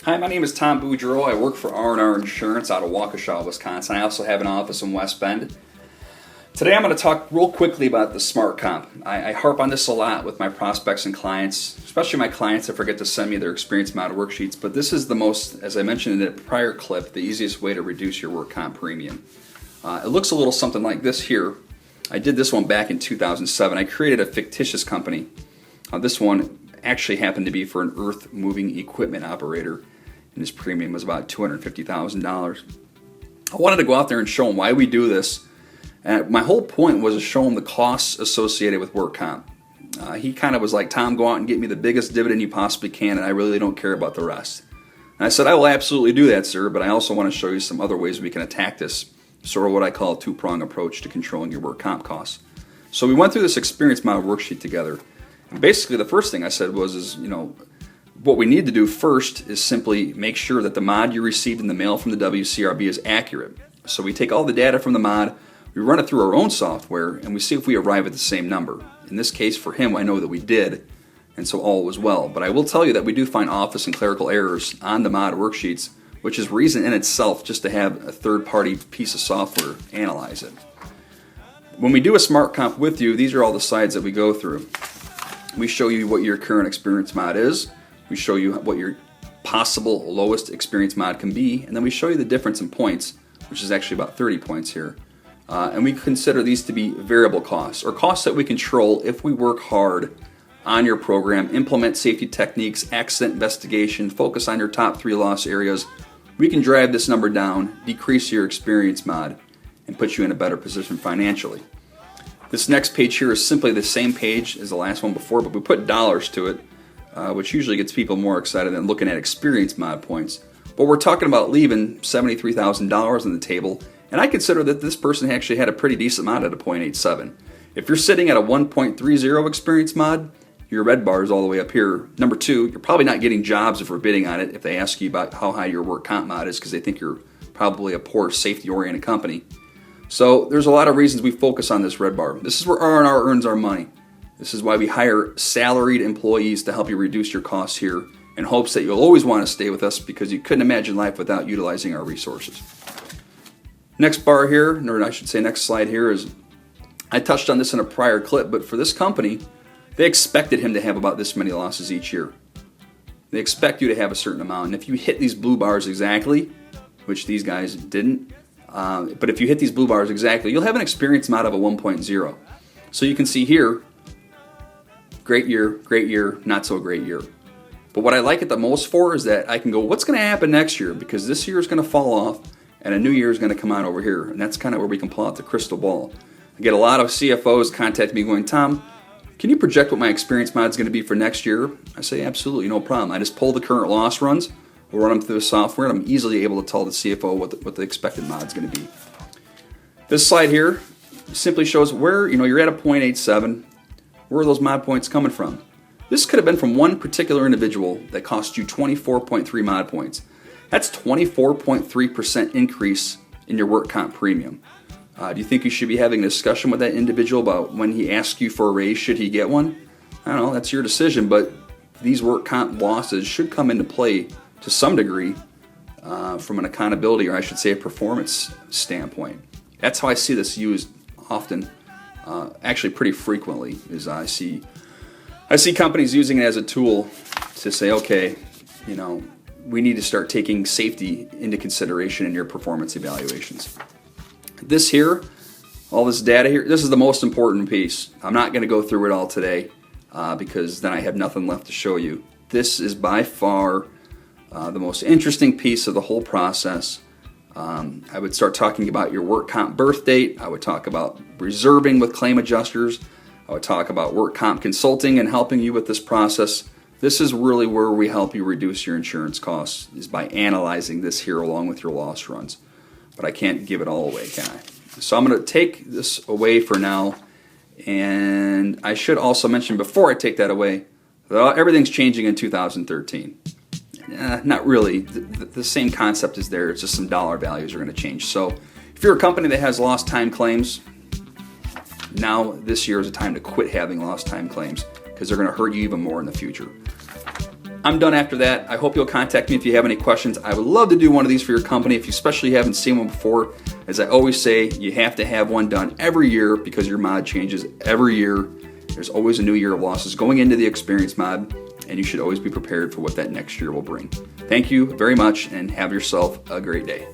Hi, my name is Tom Boudreau. I work for R&R Insurance out of Waukesha, Wisconsin. I also have an office in West Bend. Today I'm going to talk real quickly about the Smartcomp. I harp on this a lot with my prospects and clients, especially my clients that forget to send me their experience model worksheets, but this is the most, as I mentioned in a prior clip, the easiest way to reduce your work comp premium. It looks a little something like this here. I did this one back in 2007. I created a fictitious company. This one actually happened to be for an earth moving equipment operator, and his premium was about $250,000. I wanted to go out there and show him why we do this. And my whole point was to show him the costs associated with work comp. He kind of was like, Tom, go out and get me the biggest dividend you possibly can, and I really don't care about the rest. And I said, I will absolutely do that, sir, but I also want to show you some other ways we can attack this, sort of what I call a two-prong approach to controlling your work comp costs. So we went through this experience model worksheet together. And basically the first thing I said was, what we need to do first is simply make sure that the mod you received in the mail from the WCRB is accurate. So we take all the data from the mod, we run it through our own software, and we see if we arrive at the same number. In this case, for him, I know that we did, and so all was well. But I will tell you that we do find office and clerical errors on the mod worksheets, which is reason in itself just to have a third-party piece of software analyze it. When we do a Smartcomp with you, these are all the slides that we go through. We show you what your current experience mod is. We show you what your possible lowest experience mod can be, and then we show you the difference in points, which is actually about 30 points here. And we consider these to be variable costs, or costs that we control if we work hard on your program, implement safety techniques, accident investigation, focus on your top 3 loss areas. We can drive this number down, decrease your experience mod, and put you in a better position financially. This next page here is simply the same page as the last one before, but we put dollars to it, which usually gets people more excited than looking at experience mod points. But we're talking about leaving $73,000 on the table, and I consider that this person actually had a pretty decent mod at a .87. If you're sitting at a 1.30 experience mod, your red bar is all the way up here. Number 2, you're probably not getting jobs if we're bidding on it if they ask you about how high your work comp mod is, because they think you're probably a poor safety-oriented company. So there's a lot of reasons we focus on this red bar. This is where R&R earns our money. This is why we hire salaried employees to help you reduce your costs here, in hopes that you'll always want to stay with us because you couldn't imagine life without utilizing our resources. Next bar here, or I should say next slide here, is I touched on this in a prior clip, but for this company, they expected him to have about this many losses each year. They expect you to have a certain amount, and if you hit these blue bars exactly, which these guys didn't, but if you hit these blue bars exactly, you'll have an experience mod of a 1.0. So you can see here, great year, not so great year. But what I like it the most for is that I can go, what's going to happen next year? Because this year is going to fall off, and a new year is going to come on over here. And that's kind of where we can pull out the crystal ball. I get a lot of CFOs contact me going, Tom, can you project what my experience mod is going to be for next year? I say, absolutely, no problem. I just pull the current loss runs, we'll run them through the software, and I'm easily able to tell the CFO what the expected mod is going to be. This slide here simply shows where you're at a .87. Where are those mod points coming from? This could have been from one particular individual that cost you 24.3 mod points. That's 24.3% increase in your work comp premium. Do you think you should be having a discussion with that individual about when he asks you for a raise, should he get one? I don't know, that's your decision, but these work comp losses should come into play to some degree from an accountability, or I should say a performance standpoint. That's how I see this used often, actually pretty frequently, is I see companies using it as a tool to say, okay, we need to start taking safety into consideration in your performance evaluations. This here, all this data here, this is the most important piece. I'm not going to go through it all today because then I have nothing left to show you. This is by far the most interesting piece of the whole process. I would start talking about your work comp birth date. I would talk about reserving with claim adjusters. I would talk about work comp consulting and helping you with this process. This is really where we help you reduce your insurance costs, is by analyzing this here along with your loss runs. But I can't give it all away, can I? So I'm going to take this away for now. And I should also mention before I take that away, that everything's changing in 2013. Not really. The same concept is there. It's just some dollar values are going to change. So if you're a company that has lost time claims, now this year is a time to quit having lost time claims, because they're going to hurt you even more in the future. I'm done after that. I hope you'll contact me if you have any questions. I would love to do one of these for your company if you especially haven't seen one before. As I always say, you have to have one done every year because your mod changes every year. There's always a new year of losses going into the experience mod, and you should always be prepared for what that next year will bring. Thank you very much, and have yourself a great day.